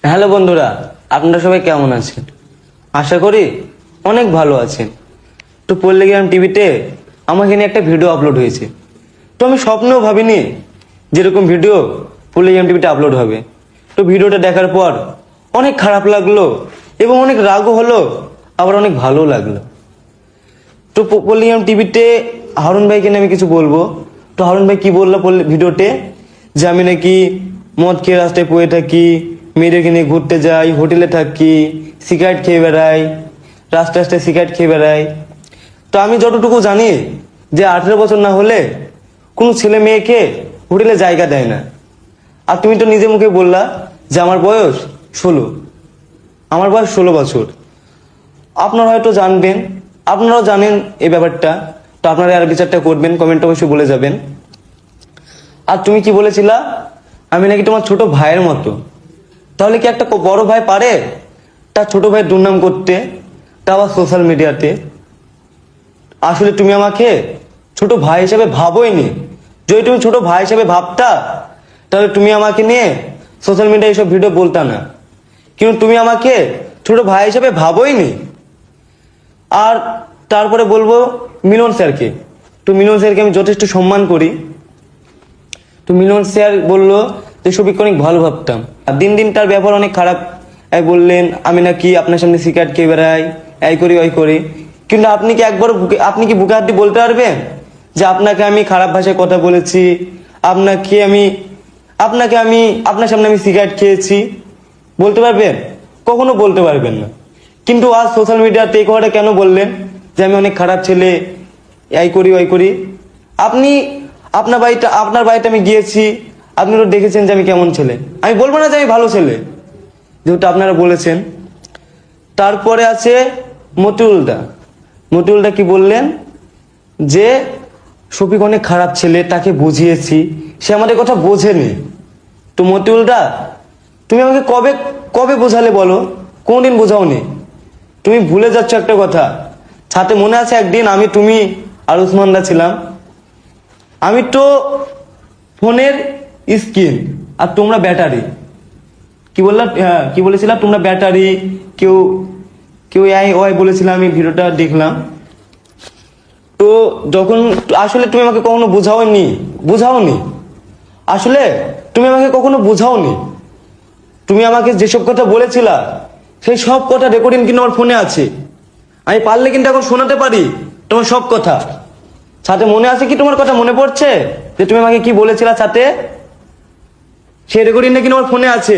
Hello বন্ধুরা, আপনারা সবাই কেমন আছেন? আশা করি অনেক ভালো আছেন। তো পল্লীগ্রাম টিভিতে আমার এখানে একটা ভিডিও আপলোড হয়েছে। তো আমি স্বপ্নেও ভাবিনি যেরকম ভিডিও পল্লীগ্রাম টিভিতে আপলোড হবে। তো ভিডিওটা দেখার পর অনেক খারাপ লাগলো এবং অনেক রাগও হলো, আবার অনেক ভালো লাগলো। তো পল্লীগ্রাম টিভিতে হারুন ভাইকে নিয়ে আমি কিছু বলবো। তো হারুন ভাই কি বললো ভিডিওতে, যে আমি নাকি মদ খেয়ে রাস্তায় পড়ে থাকি, মেয়েদেরকে নিয়ে ঘুরতে যাই, হোটেলে থাকি, সিগারেট খেয়ে বেড়াই, রাস্তায় রাস্তায় সিগারেট খেয়ে বেড়াই। তো আমি যতটুকু জানি যে 18 বছর না হলে কোনো ছেলে মেয়েকে হোটেলে জায়গা দেয় না। আর তুমি তো নিজে মুখে বললা যে আমার বয়স 16, আমার বয়স 16 বছর। আপনারা হয়তো জানবেন, আপনারাও জানেন এই ব্যাপারটা। তো আপনারা আর বিচারটা করবেন, কমেন্ট অবশ্যই বলে যাবেন। আর তুমি কি বলেছিলা আমি নাকি তোমার ছোট ভাইয়ের মতো। তাহলে কি একটা বড় ভাই পারে তার ছোট ভাইয়ের দুর্নাম করতে, তা আবার সোশ্যাল মিডিয়াতে? আসলে তুমি আমাকে ছোট ভাই হিসেবে ভাবোইনি। যদি তুমি ছোট ভাই হিসেবে ভাবতা তাহলে তুমি আমাকে নিয়ে সোশ্যাল মিডিয়ায় এইসব ভিডিও বলতা না। কিন্তু তুমি আমাকে ছোট ভাই হিসেবে ভাবোইনি। আর তারপরে বলবো মিলন স্যারকে। তো মিলন স্যারকে আমি যথেষ্ট সম্মান করি। তো মিলন স্যার বললো যে সবিককে অনেক ভালো ভাবতাম, আর দিন দিন তার ব্যবহার অনেক খারাপ। বললেন আমি নাকি আপনার সামনে সিগারেট খেয়ে বেড়াই, এই করি ওই করি। কিন্তু আপনি কি একবার আপনি কি বুকে হাত দিয়ে বলতে পারবেন যে আপনাকে আমি খারাপ ভাষায় কথা বলেছি, আপনাকে আমি আপনার সামনে আমি সিগারেট খেয়েছি? বলতে পারবেন? কখনো বলতে পারবেন না। কিন্তু আজ সোশ্যাল মিডিয়াতে এই কথাটা কেন বললেন যে আমি অনেক খারাপ ছেলে, এই করি ওই করি? আপনি আপনার বাড়িতে আমি গিয়েছি, আপনি তো দেখেছেন যে আমি কেমন ছেলে। আমি বলবো না যে আমি ভালো ছেলে, যেহেতু আপনারা বলেছেন। তারপরে আছে মতিউলদা কি বললেন যে শফিক অনেক খারাপ ছেলে, তাকে বুঝিয়েছি, সে আমাদের কথা বোঝেনি। তো মতিউলদা, তুমি আমাকে কবে কবে বোঝালে বলো? কোনদিন বোঝাওনি। তুমি ভুলে যাচ্ছ একটা কথা। সাথে মনে আছে একদিন আমি, তুমি আর উসমানদা ছিলাম। আমি তো ফোনের স্ক্রিন আর তোমরা ব্যাটারি। কি বললাম? হ্যাঁ, কি বলেছিলাম? তোমরা ব্যাটারি, কেউ কেউ ওই বলেছিলাম। আমি ভিডিওটা দেখলাম। তো যখন আসলে তুমি আমাকে কখনো বুঝাওনি। আসলে তুমি আমাকে কখনো বুঝাওনি। তুমি আমাকে যেসব কথা বলেছিলা সেই সব কথা রেকর্ডিং কিন্তু আমার ফোনে আছে। আমি পারলে কিন্তু এখন শোনাতে পারি তোমার সব কথা। সাথে মনে আছে কি, তোমার কথা মনে পড়ছে যে তুমি আমাকে কি বলেছিলা সাথে? সেই রেকর্ডিংটা কিন্তু আমার ফোনে আছে।